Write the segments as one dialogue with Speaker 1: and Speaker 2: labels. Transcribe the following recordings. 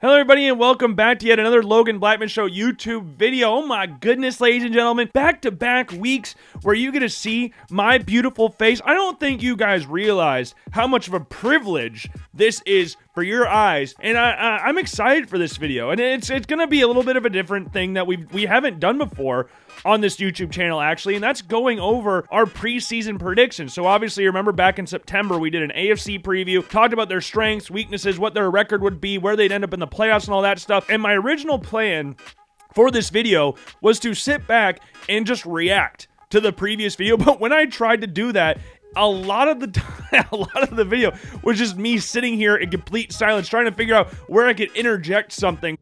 Speaker 1: Hello everybody and welcome back to yet another Logan Blackman Show YouTube video. Oh my goodness, ladies and gentlemen, back-to-back weeks where you get to see my beautiful face. I don't think you guys realize how much of a privilege this is for your eyes, and I'm excited for this video. And it's gonna be a little bit of a different thing that we haven't done before on this YouTube channel, actually, and that's going over our preseason predictions. So obviously, remember back in September, we did an AFC preview, talked about their strengths, weaknesses, what their record would be, where they'd end up in the playoffs and all that stuff. And my original plan for this video was to sit back and just react to the previous video. But when I tried to do that, a lot of the video was just me sitting here in complete silence, trying to figure out where I could interject something.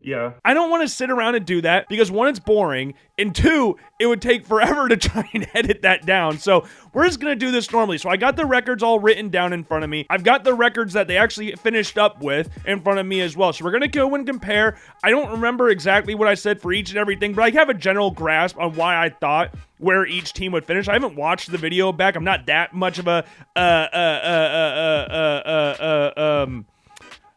Speaker 1: Yeah. I don't want to sit around and do that because one, it's boring, and two, it would take forever to try and edit that down. So we're just going to do this normally. So I got the records all written down in front of me. I've got the records that they actually finished up with in front of me as well. So we're going to go and compare. I don't remember exactly what I said for each and everything, but I have a general grasp on why I thought where each team would finish. I haven't watched the video back. I'm not that much of a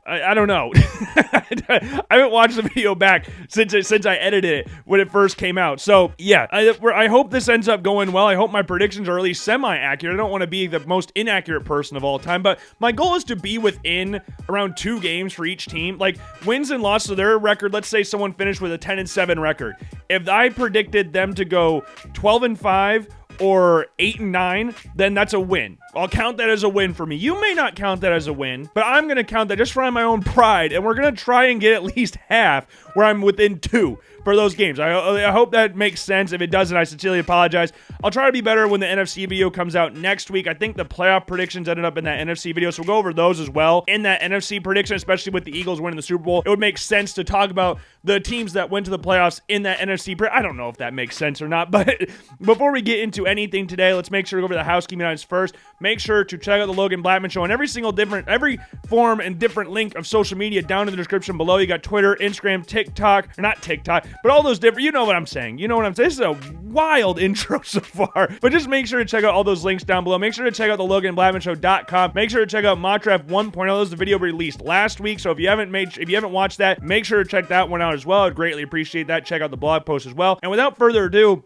Speaker 1: I don't know. I haven't watched the video back since I edited it when it first came out. So yeah, I hope this ends up going well. I hope my predictions are at least semi-accurate. I don't want to be the most inaccurate person of all time, but my goal is to be within around 2 games for each team. Like wins and losses of their record. Let's say someone finished with a 10-7 record. If I predicted them to go 12-5 or 8-9, then that's a win. I'll count that as a win for me. You may not count that as a win, but I'm going to count that just for my own pride, and we're going to try and get at least half where I'm within 2 for those games. I hope that makes sense. If it doesn't, I sincerely apologize. I'll try to be better when the NFC video comes out next week. I think the playoff predictions ended up in that NFC video, so we'll go over those as well. In that NFC prediction, especially with the Eagles winning the Super Bowl, it would make sense to talk about the teams that went to the playoffs in that NFC. I don't know if that makes sense or not, but before we get into anything today, let's make sure to go over the housekeeping items first. Make sure to check out the Logan Blackman Show on every form and different link of social media down in the description below. You got Twitter, Instagram, TikTok, or not TikTok, but all those different, you know what I'm saying. You know what I'm saying. This is a wild intro so far, but just make sure to check out all those links down below. Make sure to check out the LoganBlackmanShow.com. Make sure to check out Mock Draft 1.0. That was the video released last week, so if you haven't watched that, make sure to check that one out as well. I'd greatly appreciate that. Check out the blog post as well. And without further ado,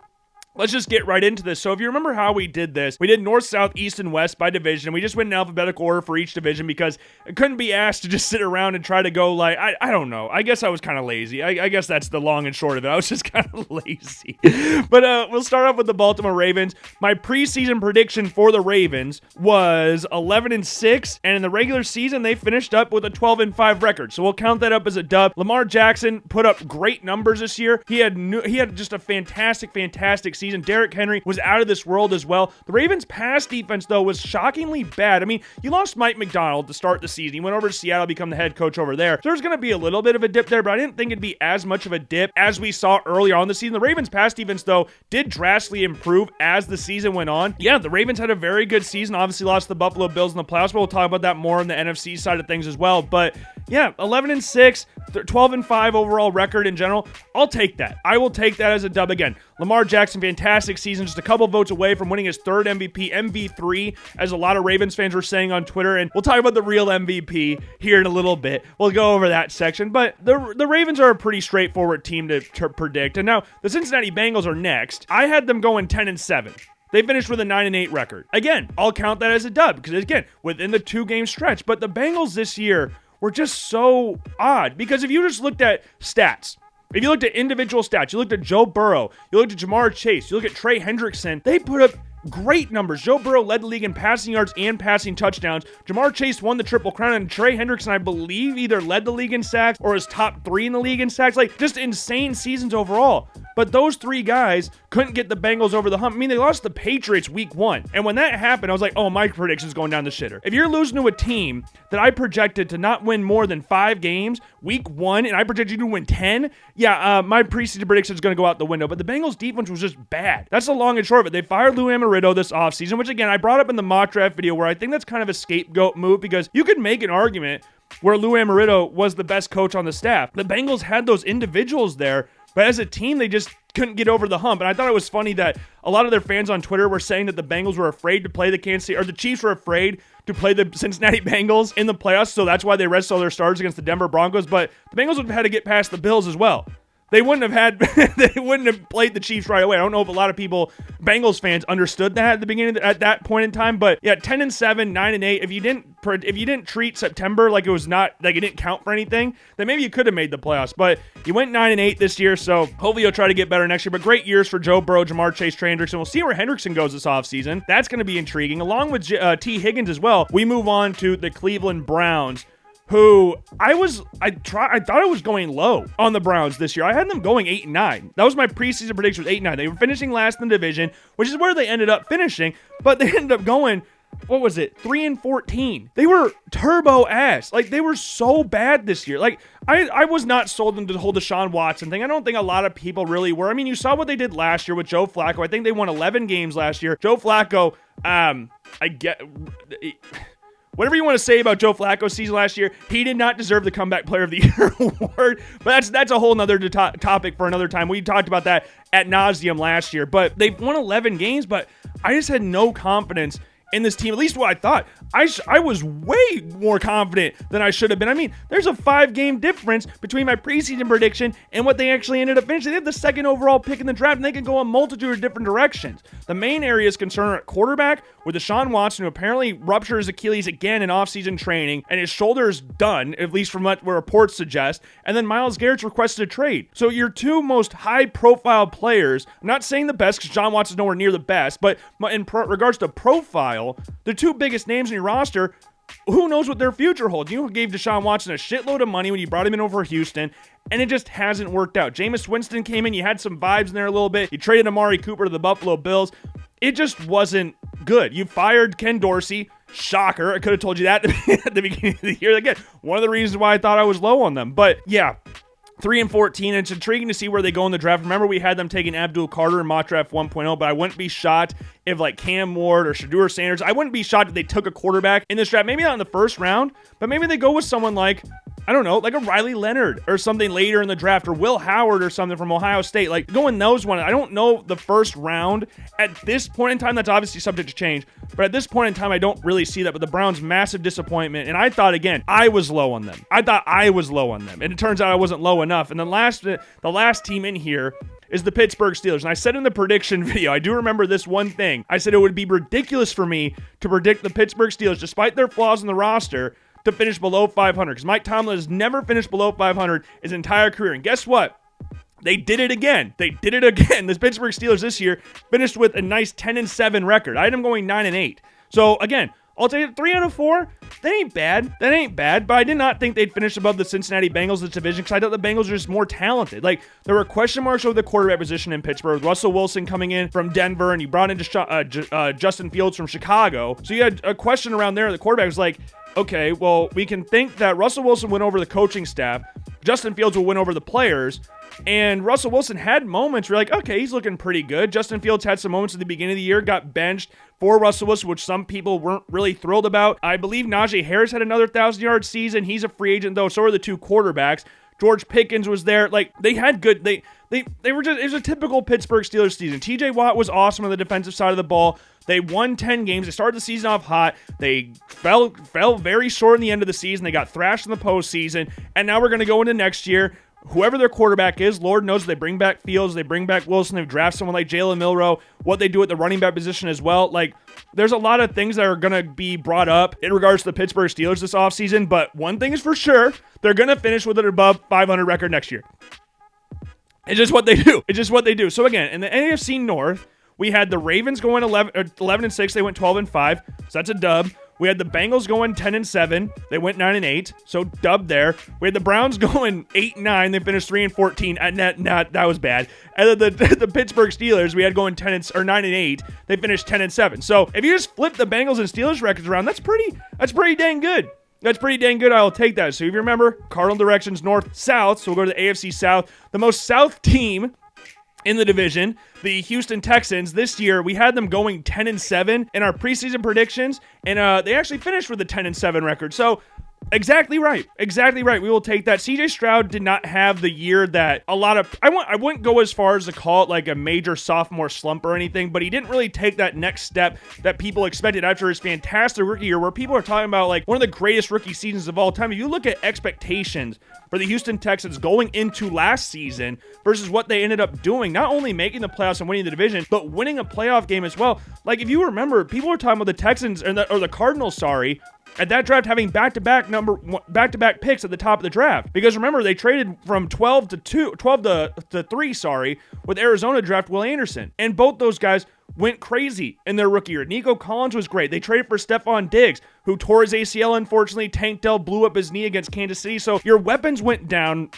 Speaker 1: let's just get right into this. So if you remember how we did this, we did north, south, east, and west by division. We just went in alphabetical order for each division because I couldn't be asked to just sit around and try to go like, I don't know. I guess I was kind of lazy. I guess that's the long and short of it. I was just kind of lazy. But we'll start off with the Baltimore Ravens. My preseason prediction for the Ravens was 11-6, and in the regular season, they finished up with a 12-5 record. So we'll count that up as a dub. Lamar Jackson put up great numbers this year. He had just a fantastic season. Derrick Henry was out of this world as well. The Ravens' pass defense, though, was shockingly bad. I mean, you lost Mike McDonald to start the season. He went over to Seattle to become the head coach over there. So there's going to be a little bit of a dip there, but I didn't think it'd be as much of a dip as we saw earlier on in the season. The Ravens' pass defense, though, did drastically improve as the season went on. Yeah, the Ravens had a very good season. Obviously lost the Buffalo Bills in the playoffs, but we'll talk about that more on the NFC side of things as well. But yeah, 11-6, 12-5 overall record in general. I'll take that. I will take that as a dub again. Lamar Jackson, fantastic season, just a couple votes away from winning his 3rd MVP, MV3, as a lot of Ravens fans were saying on Twitter, and we'll talk about the real MVP here in a little bit. We'll go over that section, but the Ravens are a pretty straightforward team to predict, and now the Cincinnati Bengals are next. I had them going 10-7. They finished with a 9-8 record. Again, I'll count that as a dub, because again, within the 2-game stretch, but the Bengals this year were just so odd, because if you just looked at stats, if you looked at individual stats, you looked at Joe Burrow, you looked at Jamar Chase, you look at Trey Hendrickson, they put up great numbers. Joe Burrow led the league in passing yards and passing touchdowns. Jamar Chase won the Triple Crown, and Trey Hendrickson, I believe, either led the league in sacks or is top 3 in the league in sacks. Like, just insane seasons overall. But those 3 guys couldn't get the Bengals over the hump. I mean, they lost the Patriots week 1. And when that happened, I was like, oh, my prediction's going down the shitter. If you're losing to a team that I projected to not win more than 5 games week 1, and I projected you to win 10, yeah, my preseason prediction is going to go out the window. But the Bengals defense was just bad. That's the long and short of it. They fired Lou Anarumo this offseason, which again, I brought up in the mock draft video, where I think that's kind of a scapegoat move, because you could make an argument where Lou Anarumo was the best coach on the staff. The Bengals had those individuals there But as a team, they just couldn't get over the hump. And I thought it was funny that a lot of their fans on Twitter were saying that the Bengals were afraid to play the the Chiefs were afraid to play the Cincinnati Bengals in the playoffs, so that's why they rested all their starters against the Denver Broncos. But the Bengals would have had to get past the Bills as well. They wouldn't have played the Chiefs right away. I don't know if a lot of people, Bengals fans, understood that at the beginning, at that point in time. But yeah, 10-7, 9-8. If you didn't treat September like it was not, like it didn't count for anything, then maybe you could have made the playoffs. But you went 9-8 this year, so hopefully you'll try to get better next year. But great years for Joe Burrow, Jamar Chase, Trey Hendrickson. We'll see where Hendrickson goes this offseason. That's going to be intriguing. Along with T. Higgins as well. We move on to the Cleveland Browns, who I thought I was going low on the Browns this year. I had them going 8-9. That was my preseason prediction, was 8-9. They were finishing last in the division, which is where they ended up finishing, but they ended up going, 3-14. They were turbo ass. Like, they were so bad this year. Like, I was not sold into the whole Deshaun Watson thing. I don't think a lot of people really were. I mean, you saw what they did last year with Joe Flacco. I think they won 11 games last year. Joe Flacco, whatever you want to say about Joe Flacco's season last year, he did not deserve the Comeback Player of the Year award. But that's a whole nother topic for another time. We talked about that ad nauseum last year. But they've won 11 games, but I just had no confidence in this team, at least what I thought. I was way more confident than I should have been. I mean, there's a 5-game difference between my preseason prediction and what they actually ended up finishing. They have the second overall pick in the draft, and they can go a multitude of different directions. The main areas concern are at quarterback, with Deshaun Watson, who apparently ruptured his Achilles again in offseason training, and his shoulder is done, at least from what reports suggest. And then Myles Garrett's requested a trade. So your two most high-profile players, I'm not saying the best, because John Watson's nowhere near the best, but in regards to profile, the two biggest names in your roster, who knows what their future holds? You gave Deshaun Watson a shitload of money when you brought him in over Houston, and it just hasn't worked out. Jameis Winston came in, you had some vibes in there a little bit. You traded Amari Cooper to the Buffalo Bills. It just wasn't good. You fired Ken Dorsey. Shocker. I could have told you that at the beginning of the year. Again, one of the reasons why I thought I was low on them. But yeah, 3-14, and it's intriguing to see where they go in the draft. Remember, we had them taking Abdul Carter in mock draft 1.0, but I wouldn't be shocked if like Cam Ward or Shedeur Sanders, I wouldn't be shocked if they took a quarterback in this draft. Maybe not in the first round, but maybe they go with someone like, I don't know, like a Riley Leonard or something later in the draft, or Will Howard or something from Ohio State. Like, going those ones. I don't know the first round at this point in time. That's obviously subject to change, but at this point in time, I don't really see that. But the Browns, massive disappointment. And I thought, again, I was low on them. And it turns out I wasn't low enough. And the last team in here is the Pittsburgh Steelers. And I said in the prediction video, I do remember this one thing. I said it would be ridiculous for me to predict the Pittsburgh Steelers, despite their flaws in the roster, to finish below 500, because Mike Tomlin has never finished below 500 his entire career. And guess what? They did it again. The Pittsburgh Steelers this year finished with a nice 10-7 record. I had them going 9-8. So again, I'll take it 3 out of 4. That ain't bad. But I did not think they'd finish above the Cincinnati Bengals this division, because I thought the Bengals are just more talented. Like, there were question marks over the quarterback position in Pittsburgh, with Russell Wilson coming in from Denver, and you brought in Justin Fields from Chicago. So you had a question around there. The quarterback was like, okay, well, we can think that Russell Wilson went over the coaching staff, Justin Fields will win over the players, and Russell Wilson had moments where you're like, okay, he's looking pretty good. Justin Fields had some moments at the beginning of the year, got benched for Russell Wilson, which some people weren't really thrilled about. I believe Najee Harris had another 1,000-yard season. He's a free agent, though. So are the two quarterbacks. George Pickens was there. Like, they had good, they were just, it was a typical Pittsburgh Steelers season. TJ Watt was awesome on the defensive side of the ball. They won 10 games. They started the season off hot. They fell very short in the end of the season. They got thrashed in the postseason. And now we're going to go into next year. Whoever their quarterback is, Lord knows, they bring back Fields, they bring back Wilson, they draft someone like Jalen Milroe, what they do at the running back position as well. Like, there's a lot of things that are going to be brought up in regards to the Pittsburgh Steelers this offseason, but one thing is for sure, they're going to finish with an above 500 record next year. It's just what they do. So again, in the AFC North, we had the Ravens going 11-6, they went 12-5, so that's a dub. We had the Bengals going 10-7. They went 9-8, so dub there. We had the Browns going 8-9. They finished 3-14. That was bad. And then the Pittsburgh Steelers, we had going 9-8. They finished 10-7. So if you just flip the Bengals and Steelers records around, that's pretty dang good. That's pretty dang good. I'll take that. So if you remember, cardinal directions north-south. So we'll go to the AFC South. The most south team in the division, the Houston Texans. This year, we had them going 10-7 in our preseason predictions, and they actually finished with a 10-7 record. So Exactly right. Exactly right. We will take that. CJ Stroud did not have the year that a lot of, I wouldn't go as far as to call it like a major sophomore slump or anything, but he didn't really take that next step that people expected after his fantastic rookie year, where people are talking about like one of the greatest rookie seasons of all time. If you look at expectations for the Houston Texans going into last season versus what they ended up doing, not only making the playoffs and winning the division, but winning a playoff game as well. Like if you remember, people were talking about the Texans or the Cardinals, at that draft having back-to-back picks at the top of the draft. Because remember, they traded from 12 to 3, with Arizona draft Will Anderson. And both those guys went crazy in their rookie year. Nico Collins was great. They traded for Stephon Diggs, who tore his ACL, unfortunately. Tank Dell blew up his knee against Kansas City. So your weapons went down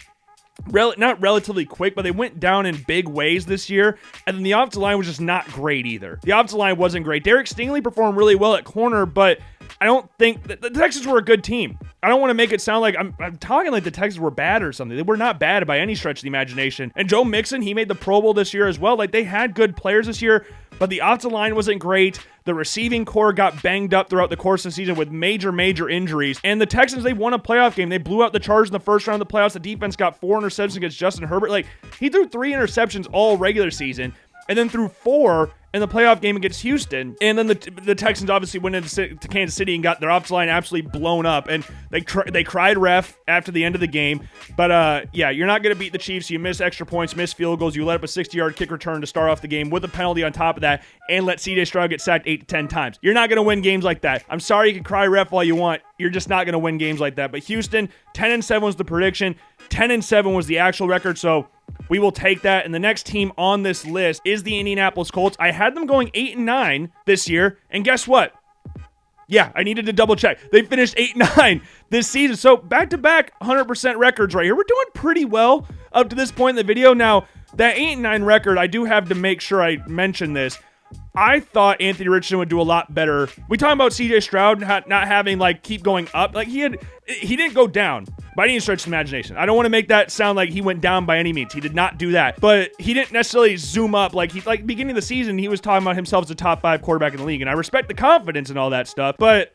Speaker 1: not relatively quick, but they went down in big ways this year. And then the offensive line was just not great either. The offensive line wasn't great. Derek Stingley performed really well at corner, but I don't think the Texans were a good team. I don't want to make it sound like I'm talking like the Texans were bad or something. They were not bad by any stretch of the imagination. And Joe Mixon, he made the Pro Bowl this year as well. Like they had good players this year, but the offensive line wasn't great. The receiving core got banged up throughout the course of the season with major injuries. And the Texans, they won a playoff game. They blew out the Chargers in the first round of the playoffs. The defense got 4 interceptions against Justin Herbert. Like he threw 3 interceptions all regular season, and then threw 4 in the playoff game against Houston. And then the Texans obviously went into Kansas City and got their offensive line absolutely blown up. And they cried ref after the end of the game. But yeah, you're not going to beat the Chiefs. You miss extra points, miss field goals. You let up a 60-yard kick return to start off the game with a penalty on top of that, and let CJ Stroud get sacked 8 to 10 times. You're not going to win games like that. I'm sorry you can cry ref all you want. You're just not going to win games like that. But Houston, 10-7 was the prediction. 10-7 was the actual record. So we will take that. And the next team on this list is the Indianapolis Colts. I had them going 8-9 this year. And guess what? Yeah, I needed to double check. They finished 8-9 this season. So back-to-back 100% records right here. We're doing pretty well up to this point in the video. Now, that 8-9 record, I do have to make sure I mention this. I thought Anthony Richardson would do a lot better. We talking about CJ Stroud not having like keep going up. Like he didn't go down by any stretch of the imagination. I don't want to make that sound like he went down by any means. He did not do that. But he didn't necessarily zoom up like beginning of the season, he was talking about himself as a top 5 quarterback in the league. And I respect the confidence and all that stuff. But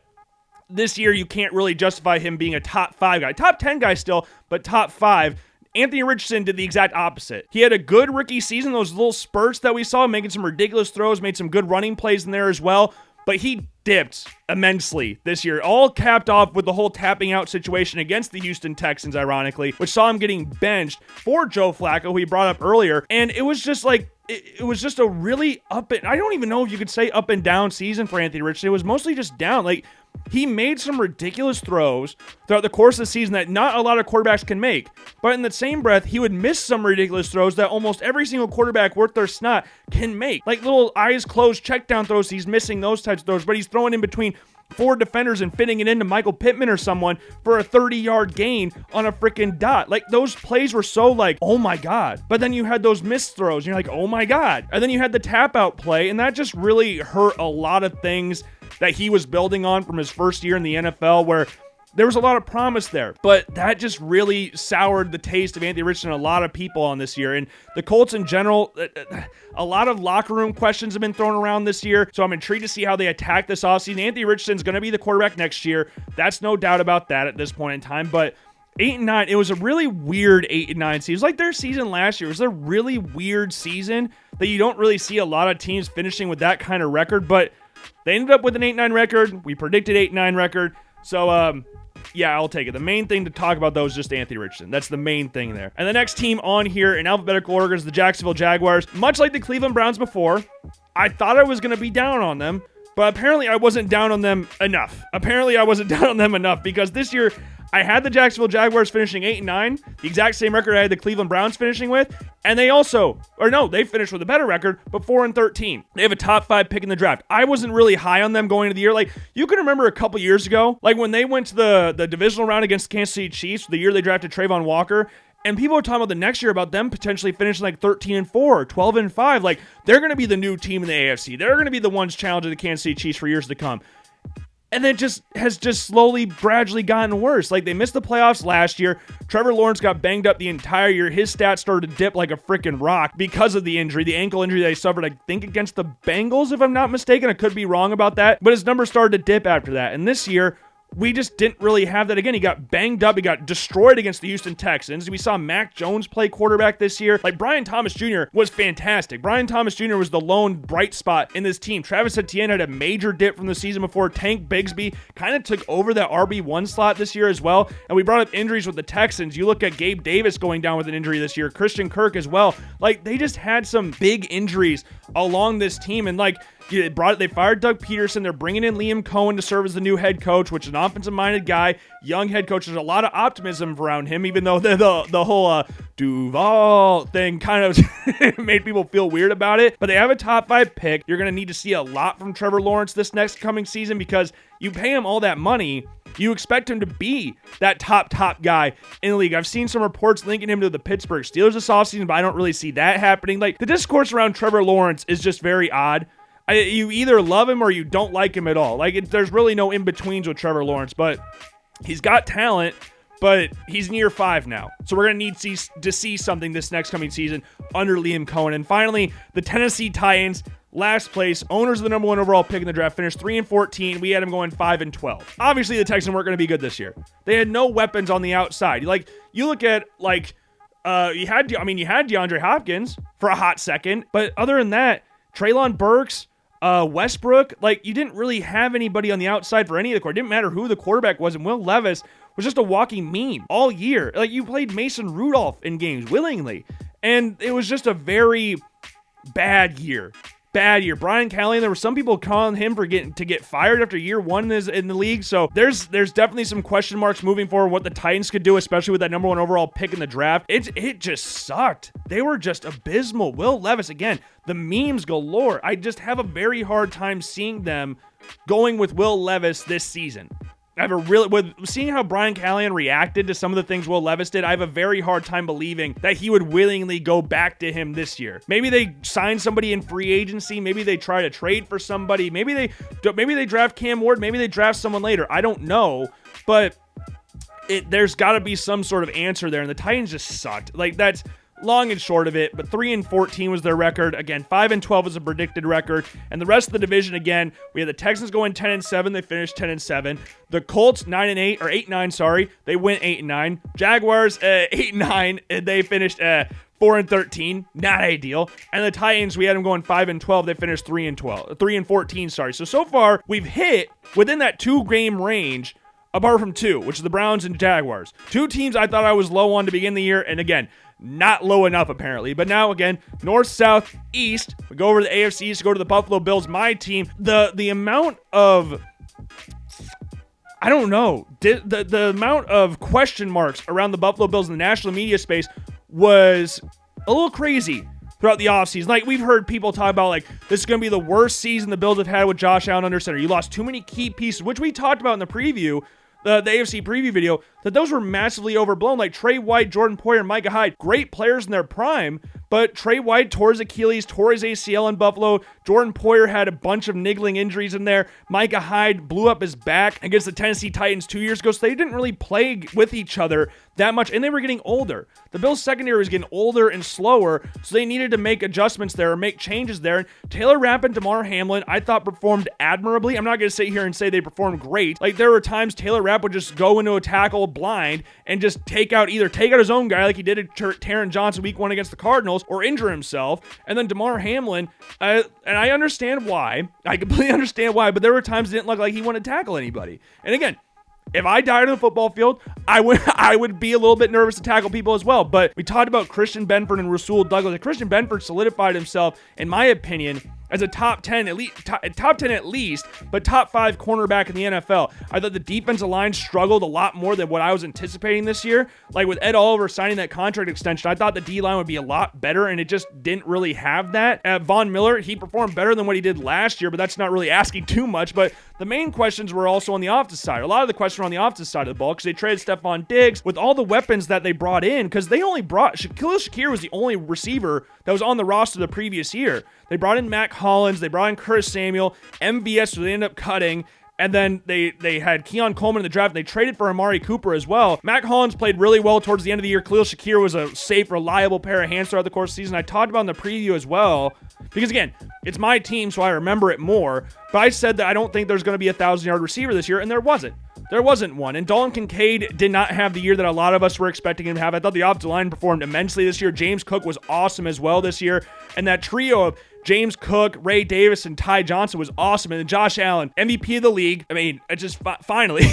Speaker 1: this year you can't really justify him being a top 5 guy. Top 10 guy still, but top 5. Anthony Richardson did the exact opposite. He had a good rookie season, those little spurts that we saw, making some ridiculous throws, made some good running plays in there as well, but he dipped immensely this year, all capped off with the whole tapping out situation against the Houston Texans, ironically, which saw him getting benched for Joe Flacco, who he brought up earlier, and it was just like, it was just a really I don't even know if you could say up and down season for Anthony Richardson. It was mostly just down. Like, he made some ridiculous throws throughout the course of the season that not a lot of quarterbacks can make. But in the same breath, he would miss some ridiculous throws that almost every single quarterback worth their snot can make. Like little eyes closed check down throws. He's missing those types of throws, but he's throwing in between 4 defenders and fitting it into Michael Pittman or someone for a 30-yard gain on a freaking dot. Like, those plays were so like, oh my God. But then you had those missed throws and you're like, oh my God. And then you had the tap out play, and that just really hurt a lot of things that he was building on from his first year in the NFL, where there was a lot of promise there, but that just really soured the taste of Anthony Richardson and a lot of people on this year. And the Colts in general, a lot of locker room questions have been thrown around this year, so I'm intrigued to see how they attack this offseason. Anthony Richardson's going to be the quarterback next year. That's no doubt about that at this point in time, but 8-9, it was a really weird 8-9 season. It was like their season last year. It was a really weird season that you don't really see a lot of teams finishing with that kind of record, but they ended up with an 8-9 record. We predicted 8-9 record. So, yeah, I'll take it. The main thing to talk about, though, is just Anthony Richardson. That's the main thing there. And the next team on here in alphabetical order is the Jacksonville Jaguars. Much like the Cleveland Browns before, I thought I was going to be down on them, but apparently I wasn't down on them enough. Because this year I had the Jacksonville Jaguars finishing 8-9, the exact same record I had the Cleveland Browns finishing with, and they finished with a better record, but 4-13. They have a top 5 pick in the draft. I wasn't really high on them going into the year. Like, you can remember a couple years ago, like when they went to the divisional round against the Kansas City Chiefs, the year they drafted Trayvon Walker, and people are talking about the next year about them potentially finishing like 13-4, 12-5. Like, they're going to be the new team in the AFC. They're going to be the ones challenging the Kansas City Chiefs for years to come. And it has slowly, gradually gotten worse. Like, they missed the playoffs last year. Trevor Lawrence got banged up the entire year. His stats started to dip like a freaking rock because of the injury, the ankle injury that he suffered, I think, against the Bengals, if I'm not mistaken. I could be wrong about that. But his numbers started to dip after that. And this year, we just didn't really have that again. He got banged up. He got destroyed against the Houston Texans. We saw Mac Jones play quarterback this year. Like, Brian Thomas Jr. was fantastic. Brian Thomas Jr. was the lone bright spot in this team. Travis Etienne had a major dip from the season before. Tank Bigsby kind of took over that RB1 slot this year as well. And we brought up injuries with the Texans. You look at Gabe Davis going down with an injury this year. Christian Kirk as well. Like, they just had some big injuries along this team. And like, they fired Doug Peterson. They're bringing in Liam Cohen to serve as the new head coach, which is an offensive-minded guy, young head coach. There's a lot of optimism around him, even though the whole Duval thing kind of made people feel weird about it. But they have a top 5 pick. You're going to need to see a lot from Trevor Lawrence this next coming season because you pay him all that money. You expect him to be that top guy in the league. I've seen some reports linking him to the Pittsburgh Steelers this offseason, but I don't really see that happening. Like, the discourse around Trevor Lawrence is just very odd. You either love him or you don't like him at all. Like, there's really no in-betweens with Trevor Lawrence, but he's got talent, but he's in year 5 now. So we're going to need to see something this next coming season under Liam Cohen. And finally, the Tennessee Titans, last place, owners of the number 1 overall pick in the draft, finished 3-14. We had them going 5-12. Obviously, the Texans weren't going to be good this year. They had no weapons on the outside. Like, you look at, like, you had DeAndre Hopkins for a hot second, but other than that, Treylon Burks, Westbrook, like, you didn't really have anybody on the outside for any of the core. It didn't matter who the quarterback was, and Will Levis was just a walking meme all year. Like, you played Mason Rudolph in games willingly, and it was just a very bad year. Brian Callahan, there were some people calling him for to get fired after year 1 in the league. So there's definitely some question marks moving forward what the Titans could do, especially with that number 1 overall pick in the draft. It just sucked. They were just abysmal. Will Levis, again, the memes galore. I just have a very hard time seeing them going with Will Levis this season. With seeing how Brian Callahan reacted to some of the things Will Levis did, I have a very hard time believing that he would willingly go back to him this year. Maybe they sign somebody in free agency. Maybe they try to trade for somebody. Maybe they draft Cam Ward. Maybe they draft someone later. I don't know, but there's got to be some sort of answer there. And the Titans just sucked. Like, that's long and short of it, but 3-14 was their record. Again, 5-12 was a predicted record. And the rest of the division, again, we had the Texans going 10-7. They finished 10-7. The Colts 9-8 or 8-9. Sorry, they went 8-9. Jaguars 8-9. And they finished 4-13. Not ideal. And the Titans, we had them going 5-12. They finished 3-14. Sorry. So far we've hit within that 2-game range. Apart from 2, which is the Browns and Jaguars. 2 teams I thought I was low on to begin the year, and again, not low enough apparently. But now again, north, south, east. We go over to the AFC East, go to the Buffalo Bills, my team. The amount of, I don't know, the amount of question marks around the Buffalo Bills in the national media space was a little crazy throughout the offseason. Like, we've heard people talk about, like, this is going to be the worst season the Bills have had with Josh Allen under center. You lost too many key pieces, which we talked about in the preview, the AFC preview video, that those were massively overblown. Like Trey White, Jordan Poyer, and Micah Hyde, great players in their prime, but Trey White tore his Achilles, tore his ACL in Buffalo. Jordan Poyer had a bunch of niggling injuries in there. Micah Hyde blew up his back against the Tennessee Titans 2 years ago, so they didn't really play with each other that much, and they were getting older. The Bills' secondary was getting older and slower, so they needed to make adjustments there or make changes there. And Taylor Rapp and Damar Hamlin, I thought, performed admirably. I'm not going to sit here and say they performed great. Like, there were times Taylor Rapp would just go into a tackle blind and just take out his own guy like he did at Taron Johnson week 1 against the Cardinals, or injure himself. And then Damar Hamlin, and I understand why. I completely understand why, but there were times it didn't look like he wanted to tackle anybody. And again, if I died on the football field, I would be a little bit nervous to tackle people as well. But we talked about Christian Benford and Rasul Douglas. And Christian Benford solidified himself, in my opinion, as a top 10 at least, but top 5 cornerback in the NFL. I thought the defensive line struggled a lot more than what I was anticipating this year. Like, with Ed Oliver signing that contract extension, I thought the D-line would be a lot better, and it just didn't really have that. Von Miller, he performed better than what he did last year, but that's not really asking too much. But the main questions were also on the offensive side. A lot of the questions were on the offensive side of the ball because they traded Stephon Diggs with all the weapons that they brought in, because they only brought Khalil Shakir was the only receiver that was on the roster the previous year. They brought in Mac Hollins, they brought in Curtis Samuel, MVS, who they ended up cutting, and then they had Keon Coleman in the draft. They traded for Amari Cooper as well. Mac Hollins played really well towards the end of the year. Khalil Shakir was a safe, reliable pair of hands throughout the course of the season. I talked about in the preview as well, because again, it's my team, so I remember it more. But I said that I don't think there's going to be a 1,000-yard receiver this year, and there wasn't. There wasn't one. And Dalton Kincaid did not have the year that a lot of us were expecting him to have. I thought the offensive line performed immensely this year. James Cook was awesome as well this year. And that trio of James Cook, Ray Davis, and Ty Johnson was awesome. And then Josh Allen, MVP of the league. I mean, it just finally,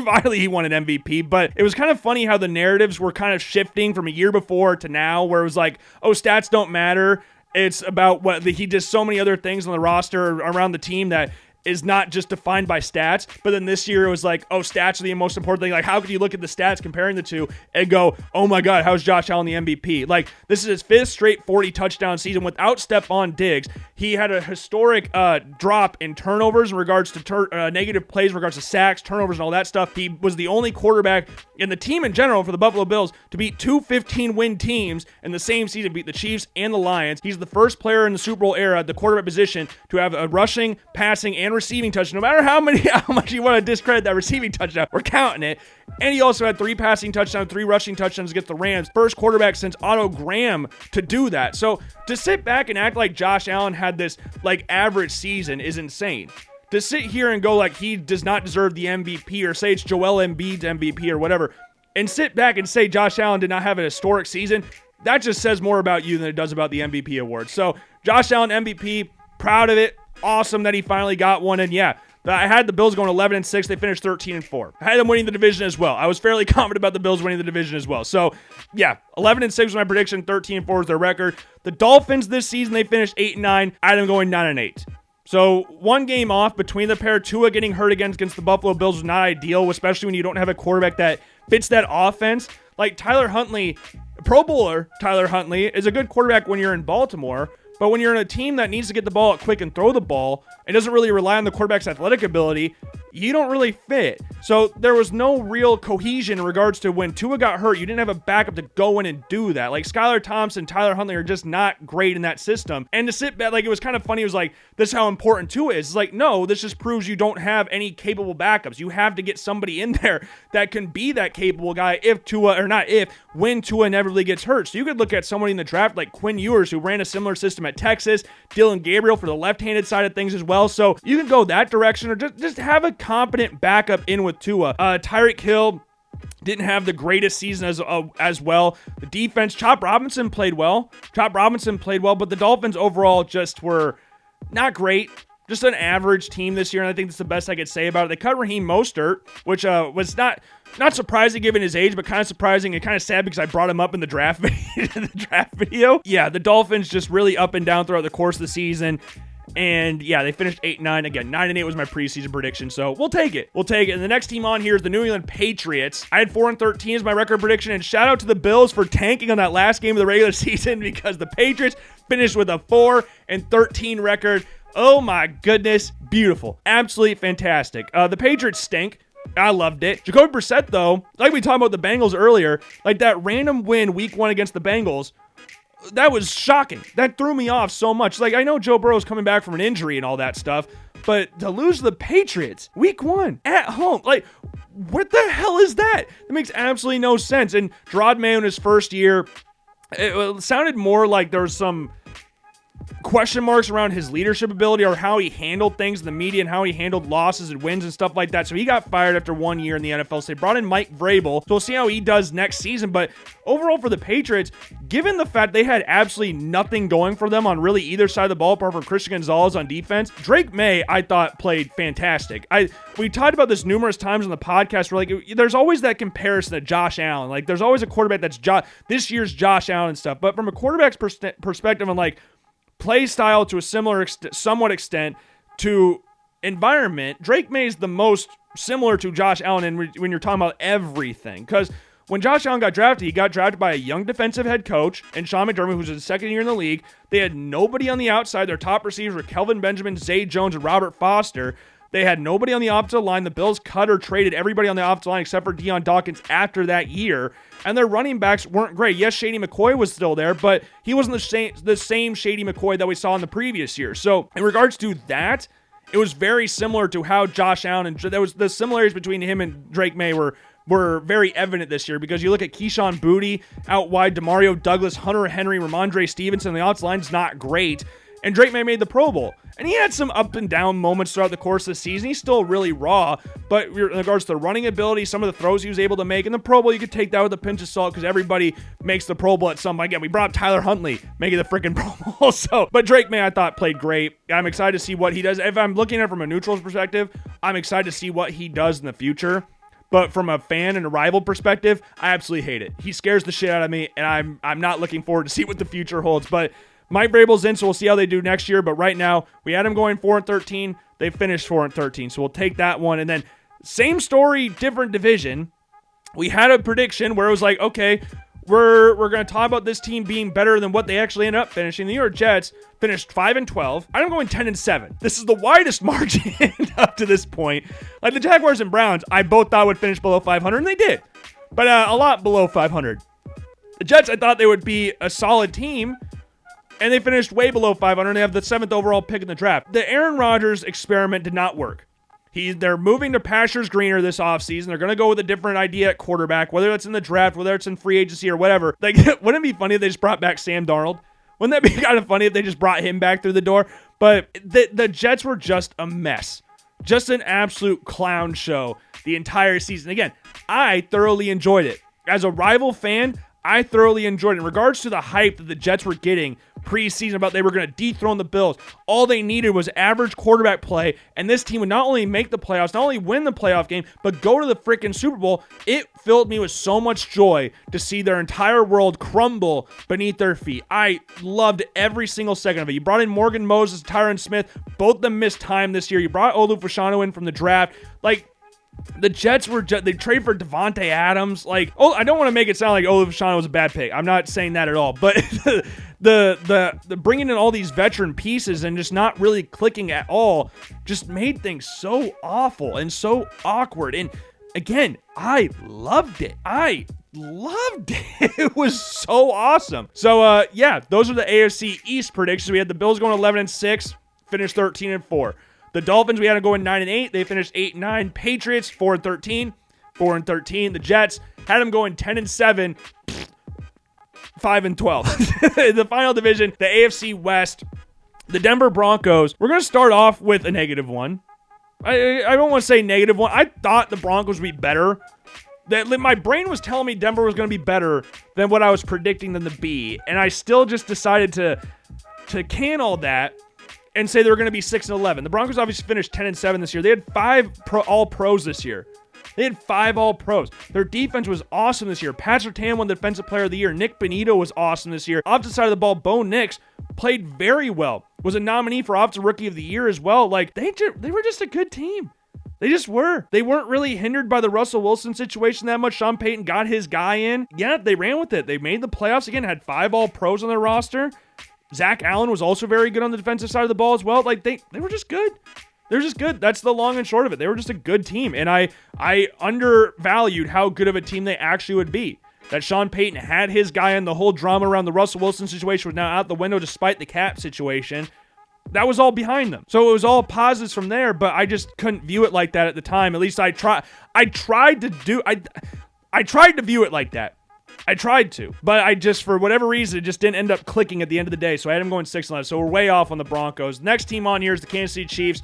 Speaker 1: finally he won an MVP. But it was kind of funny how the narratives were kind of shifting from a year before to now, where it was like, oh, stats don't matter. It's about what he does so many other things on the roster around the team that is not just defined by stats. But then this year it was like, oh, stats are the most important thing. Like, how could you look at the stats comparing the two and go, oh my God, how's Josh Allen the MVP? Like, this is his 5th straight 40 touchdown season without Stephon Diggs. He had a historic drop in turnovers in regards to negative plays, in regards to sacks, turnovers, and all that stuff. He was the only quarterback in the team in general for the Buffalo Bills to beat 2 15-win teams in the same season, beat the Chiefs and the Lions. He's the first player in the Super Bowl era at the quarterback position to have a rushing, passing, and receiving touchdown. No matter how much you want to discredit that receiving touchdown, we're counting it. And he also had 3 passing touchdowns, 3 rushing touchdowns against the Rams. First quarterback since Otto Graham to do that. So to sit back and act like Josh Allen had this like average season is insane. To sit here and go like he does not deserve the MVP, or say it's Joel Embiid's MVP or whatever, and sit back and say Josh Allen did not have an historic season, that just says more about you than it does about the MVP award. So Josh Allen MVP, proud of it. Awesome that he finally got one. And yeah, I had the Bills going 11-6. They finished 13-4. I had them winning the division as well. I was fairly confident about the Bills winning the division as well. So yeah, 11-6 was my prediction. 13-4 was their record. The Dolphins this season, they finished 8-9. I had them going 9-8. So one game off between the pair. Tua getting hurt against the Buffalo Bills was not ideal, especially when you don't have a quarterback that fits that offense. Like Tyler Huntley, Pro Bowler Tyler Huntley, is a good quarterback when you're in Baltimore. But when you're in a team that needs to get the ball out quick and throw the ball, and doesn't really rely on the quarterback's athletic ability, you don't really fit. So there was no real cohesion in regards to when Tua got hurt. You didn't have a backup to go in and do that. Like Skylar Thompson, Tyler Huntley are just not great in that system. And to sit back, like it was kind of funny. It was like, this is how important Tua is. It's like, no, this just proves you don't have any capable backups. You have to get somebody in there that can be that capable guy when Tua inevitably gets hurt. So you could look at somebody in the draft like Quinn Ewers, who ran a similar system at Texas, Dylan Gabriel for the left-handed side of things as well. So you can go that direction, or just have a competent backup in with Tua. Tyreek Hill didn't have the greatest season as well. The defense, Chop Robinson played well, but the Dolphins overall just were not great. Just an average team this year, and I think that's the best I could say about it. They cut Raheem Mostert, which was not surprising given his age, but kind of surprising and kind of sad because I brought him up in the draft video. Yeah, the Dolphins just really up and down throughout the course of the season. And yeah, they finished 8-9. Again, 9-8 was my preseason prediction, so we'll take it. And the next team on here is the New England Patriots. I had 4-13 as my record prediction, and shout out to the Bills for tanking on that last game of the regular season, because the Patriots finished with a 4-13 record. Oh my goodness, beautiful. Absolutely fantastic. The Patriots stink. I loved it. Jacoby Brissett, though, like we talked about the Bengals earlier, like that random win week 1 against the Bengals, that was shocking. That threw me off so much. Like, I know Joe Burrow's coming back from an injury and all that stuff, but to lose to the Patriots week 1 at home, like, what the hell is that? That makes absolutely no sense. And Gerard Mayo in his first year, it sounded more like there was some question marks around his leadership ability, or how he handled things in the media and how he handled losses and wins and stuff like that. So he got fired after 1 year in the NFL. So they brought in Mike Vrabel. So we'll see how he does next season. But overall for the Patriots, given the fact they had absolutely nothing going for them on really either side of the ball apart from Christian Gonzalez on defense, Drake May, I thought, played fantastic. We talked about this numerous times on the podcast. We're like, there's always that comparison to Josh Allen. Like, there's always a quarterback that's this year's Josh Allen and stuff. But from a quarterback's perspective, I'm like, play style to a similar somewhat extent to environment, Drake May is the most similar to Josh Allen when you're talking about everything. Because when Josh Allen got drafted, he got drafted by a young defensive head coach and Sean McDermott, who's in his second year in the league. They had nobody on the outside. Their top receivers were Kelvin Benjamin, Zay Jones, and Robert Foster. They had nobody on the offensive line. The Bills cut or traded everybody on the offensive line except for Deion Dawkins after that year. And their running backs weren't great. Yes, Shady McCoy was still there, but he wasn't the same Shady McCoy that we saw in the previous year. So in regards to that, it was very similar to how Josh Allen, and there was the similarities between him and Drake May were very evident this year, because you look at Keyshawn Boutte out wide, Demario Douglas, Hunter Henry, Ramondre Stevenson, the offensive line's not great. and Drake May made the Pro Bowl. And he had some up and down moments throughout the course of the season. He's still really raw, but in regards to running ability, some of the throws he was able to make in the Pro Bowl, you could take that with a pinch of salt because everybody makes the Pro Bowl at some point. Again, we brought up Tyler Huntley making the freaking Pro Bowl. So, but Drake May, I thought, played great. I'm excited to see what he does. If I'm looking at it from a neutral's perspective, I'm excited to see what he does in the future. But from a fan and a rival perspective, I absolutely hate it. He scares the shit out of me, and I'm not looking forward to see what the future holds. But Mike Vrabel's in, so we'll see how they do next year. But right now, we had him going 4-13. They finished 4-13, so we'll take that one. And then same story, different division. We had a prediction where it was like, okay, we're going to talk about this team being better than what they actually ended up finishing. The New York Jets finished 5-12. I'm going 10-7. This is the widest margin up to this point. Like the Jaguars and Browns, I both thought would finish below 500, and they did. But a lot below 500. The Jets, I thought they would be a solid team, and they finished way below 500. They have the 7th overall pick in the draft. The Aaron Rodgers experiment did not work. They're moving to pastures greener this offseason. They're going to go with a different idea at quarterback, whether it's in the draft, whether it's in free agency or whatever. Like, wouldn't it be funny if they just brought back Sam Darnold? Wouldn't that be kind of funny if they just brought him back through the door? But the Jets were just a mess. Just an absolute clown show the entire season. Again, I thoroughly enjoyed it. As a rival fan, I thoroughly enjoyed it. In regards to the hype that the Jets were getting preseason about they were going to dethrone the Bills, all they needed was average quarterback play, and this team would not only make the playoffs, not only win the playoff game, but go to the freaking Super Bowl. It filled me with so much joy to see their entire world crumble beneath their feet. I loved every single second of it. You brought in Morgan Moses, Tyron Smith, both of them missed time this year. You brought Olu Fashanu in from the draft. Like, the Jets they traded for Devontae Adams. Like, oh, I don't want to make it sound like Olu Fashanu was a bad pick. I'm not saying that at all. But the bringing in all these veteran pieces and just not really clicking at all just made things so awful and so awkward. And again, I loved it. It was so awesome. So yeah, those are the AFC East predictions. We had the Bills going 11-6, finished 13-4. The Dolphins, we had them going 9-8. They finished 8-9. Patriots, 4-13. 4-13. The Jets had them going 10-7. 5-12. The final division, the AFC West, the Denver Broncos. We're going to start off with a -1. I don't want to say -1. I thought the Broncos would be better. My brain was telling me Denver was going to be better than what I was predicting them to be. And I still just decided to can all that and say they were going to be 6-11. The Broncos obviously finished 10-7 this year. They had 5 All-Pros this year. They had 5 All-Pros. Their defense was awesome this year. Pat Surtain won Defensive Player of the Year. Nick Bonito was awesome this year. Opposite side of the ball, Bo Nix played very well. Was a nominee for Offensive Rookie of the Year as well. Like, they were just a good team. They just were. They weren't really hindered by the Russell Wilson situation that much. Sean Payton got his guy in. Yeah, they ran with it. They made the playoffs again, had 5 All-Pros on their roster. Zach Allen was also very good on the defensive side of the ball as well. Like, they were just good. They're just good. That's the long and short of it. They were just a good team. And I undervalued how good of a team they actually would be. That Sean Payton had his guy in. The whole drama around the Russell Wilson situation was now out the window despite the cap situation. That was all behind them. So it was all positives from there, but I just couldn't view it like that at the time. At least I tried to view it like that. I tried to, but I just, for whatever reason, it just didn't end up clicking at the end of the day. So I had him going 6-11. So we're way off on the Broncos. Next team on here is the Kansas City Chiefs.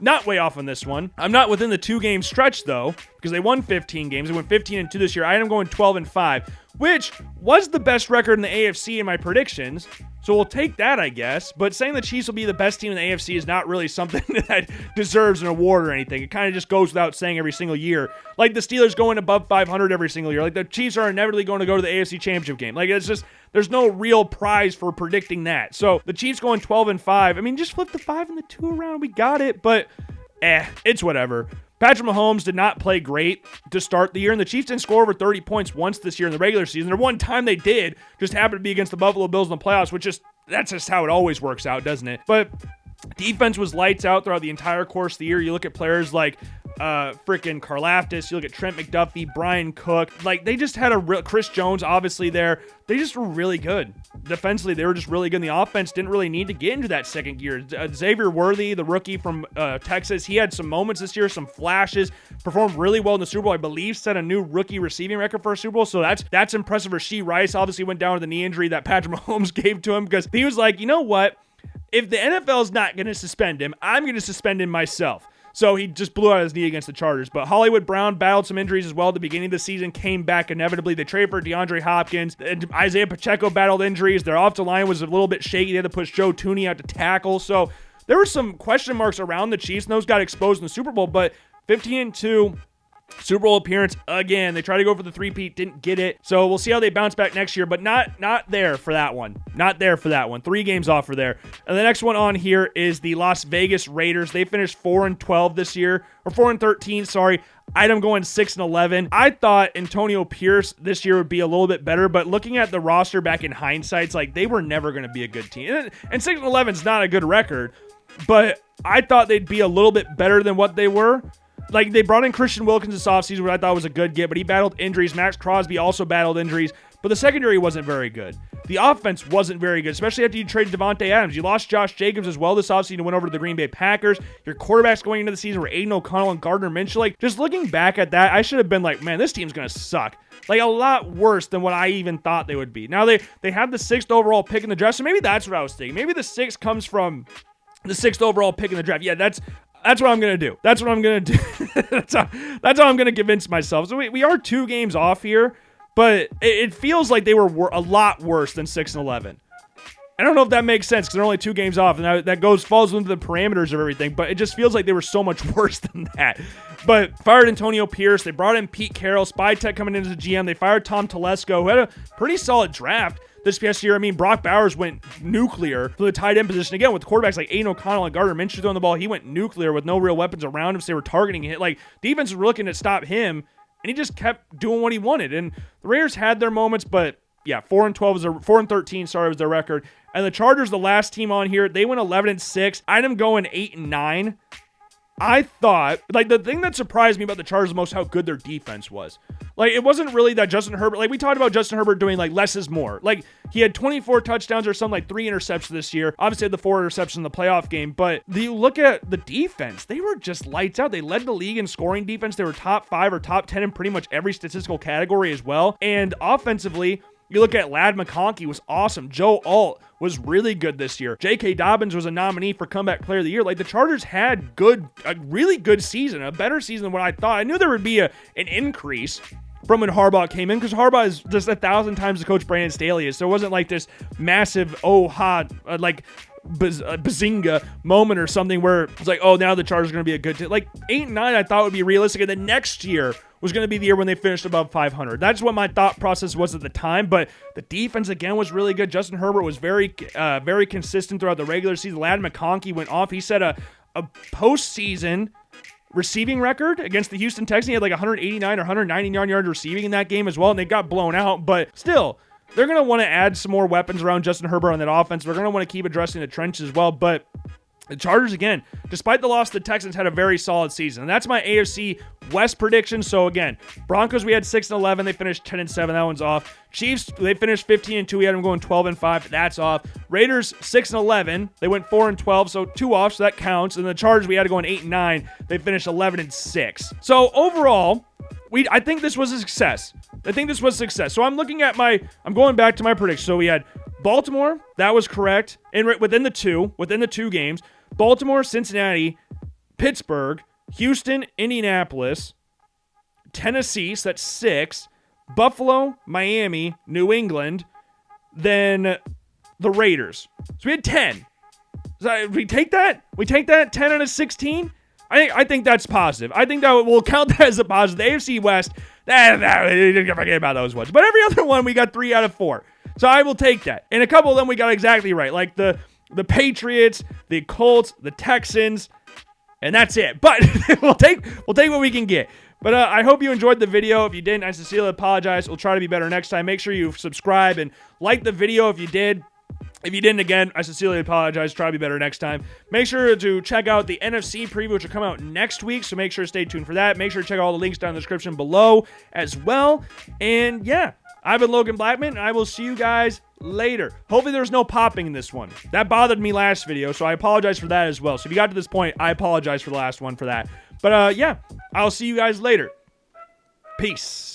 Speaker 1: Not way off on this one. I'm not within the 2-game stretch, though, because they won 15 games. They went 15-2 this year. I had them going 12-5, which was the best record in the AFC in my predictions. So we'll take that, I guess. But saying the Chiefs will be the best team in the AFC is not really something that deserves an award or anything. It kind of just goes without saying every single year. Like the Steelers going above 500 every single year. Like the Chiefs are inevitably going to go to the AFC Championship game. Like it's just, there's no real prize for predicting that. So the Chiefs going 12-5. I mean, just flip the 5 and the 2 around. We got it. But it's whatever. Patrick Mahomes did not play great to start the year, and the Chiefs didn't score over 30 points once this year in the regular season. The one time they did just happened to be against the Buffalo Bills in the playoffs, that's just how it always works out, doesn't it? But defense was lights out throughout the entire course of the year. You look at players like freaking Karlaftis, you look at Trent McDuffie, Brian Cook. Like, they just had Chris Jones, obviously, there. They just were really good. Defensively, they were just really good. And the offense didn't really need to get into that second gear. Xavier Worthy, the rookie from Texas, he had some moments this year, some flashes, performed really well in the Super Bowl. I believe set a new rookie receiving record for a Super Bowl, so that's impressive. Rasheed Rice obviously went down with the knee injury that Patrick Mahomes gave to him because he was like, you know what? if the NFL is not going to suspend him, I'm going to suspend him myself. So he just blew out his knee against the Chargers. But Hollywood Brown battled some injuries as well at the beginning of the season, came back inevitably. They traded for DeAndre Hopkins. And Isaiah Pacheco battled injuries. Their offensive line was a little bit shaky. They had to push Joe Thuney out to tackle. So there were some question marks around the Chiefs, and those got exposed in the Super Bowl. But 15-2, Super Bowl appearance again. They tried to go for the three-peat, didn't get it. So we'll see how they bounce back next year, but not there for that one. Not there for that one. 3 games off for there. And the next one on here is the Las Vegas Raiders. They finished 4-12 this year, or 4-13, sorry. I'm going 6-11. I thought Antonio Pierce this year would be a little bit better, but looking at the roster back in hindsight, it's like they were never going to be a good team. And 6-11 is not a good record, but I thought they'd be a little bit better than what they were. Like, they brought in Christian Wilkins this offseason, which I thought was a good get, but he battled injuries. Max Crosby also battled injuries, but the secondary wasn't very good. The offense wasn't very good, especially after you traded Devontae Adams. You lost Josh Jacobs as well this offseason and went over to the Green Bay Packers. Your quarterbacks going into the season were Aiden O'Connell and Gardner Minshew. Like, just looking back at that, I should have been like, man, this team's going to suck. Like, a lot worse than what I even thought they would be. Now, they had the 6th overall pick in the draft, so maybe that's what I was thinking. Maybe the 6th comes from the 6th overall pick in the draft. Yeah, that's what I'm going to do. That's what I'm going to do. that's how I'm going to convince myself. So we are 2 games off here, but it feels like they were a lot worse than 6-11. I don't know if that makes sense because they're only 2 games off, and that falls into the parameters of everything, but it just feels like they were so much worse than that. But fired Antonio Pierce. They brought in Pete Carroll, Spy Tech coming in as a GM. They fired Tom Telesco, who had a pretty solid draft this past year. I mean, Brock Bowers went nuclear for the tight end position. Again, with quarterbacks like Aiden O'Connell and Gardner Minshew throwing the ball, he went nuclear with no real weapons around him, so they were targeting him. Like, defense was looking to stop him, and he just kept doing what he wanted. And the Raiders had their moments, but yeah, 4-13, was their record. And the Chargers, the last team on here, they went 11-6. I'm going 8-9. I thought, like, the thing that surprised me about the Chargers most, how good their defense was. Like, it wasn't really that Justin Herbert, like, we talked about Justin Herbert doing, like, less is more. Like, he had 24 touchdowns or something, like 3 interceptions this year. Obviously, had the 4 interceptions in the playoff game, but you look at the defense, they were just lights out. They led the league in scoring defense. They were top 5 or top 10 in pretty much every statistical category as well. And offensively, you look at Ladd McConkey was awesome. Joe Alt was really good this year. J.K. Dobbins was a nominee for Comeback Player of the Year. Like, the Chargers had a really good season, a better season than what I thought. I knew there would be an increase from when Harbaugh came in, because Harbaugh is just 1,000 times the coach Brandon Staley is. So it wasn't like this massive, bazinga moment or something where it's like, oh, now the Chargers are going to be a good team. Like, 8-9 I thought would be realistic, and then next year was going to be the year when they finished above 500. That's what my thought process was at the time, but the defense, again, was really good. Justin Herbert was very consistent throughout the regular season. Ladd McConkey went off. He set a postseason receiving record against the Houston Texans. He had like 189 or 199 yards receiving in that game as well, and they got blown out, but still, they're going to want to add some more weapons around Justin Herbert on that offense. They're going to want to keep addressing the trenches as well, but the Chargers, again, despite the loss to the Texans, had a very solid season. And that's my AFC West prediction. So, again, Broncos, we had 6-11. They finished 10-7. That one's off. Chiefs, they finished 15-2. We had them going 12-5. That's off. Raiders, 6-11. They went 4-12, so 2 off, so that counts. And the Chargers, we had to go 8-9. They finished 11-6. So, overall, I think this was a success. So I'm going back to my prediction. So we had Baltimore, that was correct. And within the two games, Baltimore, Cincinnati, Pittsburgh, Houston, Indianapolis, Tennessee, so that's 6, Buffalo, Miami, New England, then the Raiders. So we had 10. So we take that? 10 out of 16? I think that's positive. I think that we'll count that as a positive. The AFC West, forget about those ones. But every other one, we got 3 out of 4. So I will take that. And a couple of them we got exactly right. Like the Patriots, the Colts, the Texans, and that's it. But we'll take what we can get. But I hope you enjoyed the video. If you didn't, I sincerely apologize. We'll try to be better next time. Make sure you subscribe and like the video if you did. If you didn't, again, I sincerely apologize. Try to be better next time. Make sure to check out the NFC preview, which will come out next week, so make sure to stay tuned for that. Make sure to check out all the links down in the description below as well. And yeah, I've been Logan Blackman, and I will see you guys later. Hopefully there's no popping in this one. That bothered me last video, so I apologize for that as well. So if you got to this point, I apologize for the last one for that. But yeah, I'll see you guys later. Peace.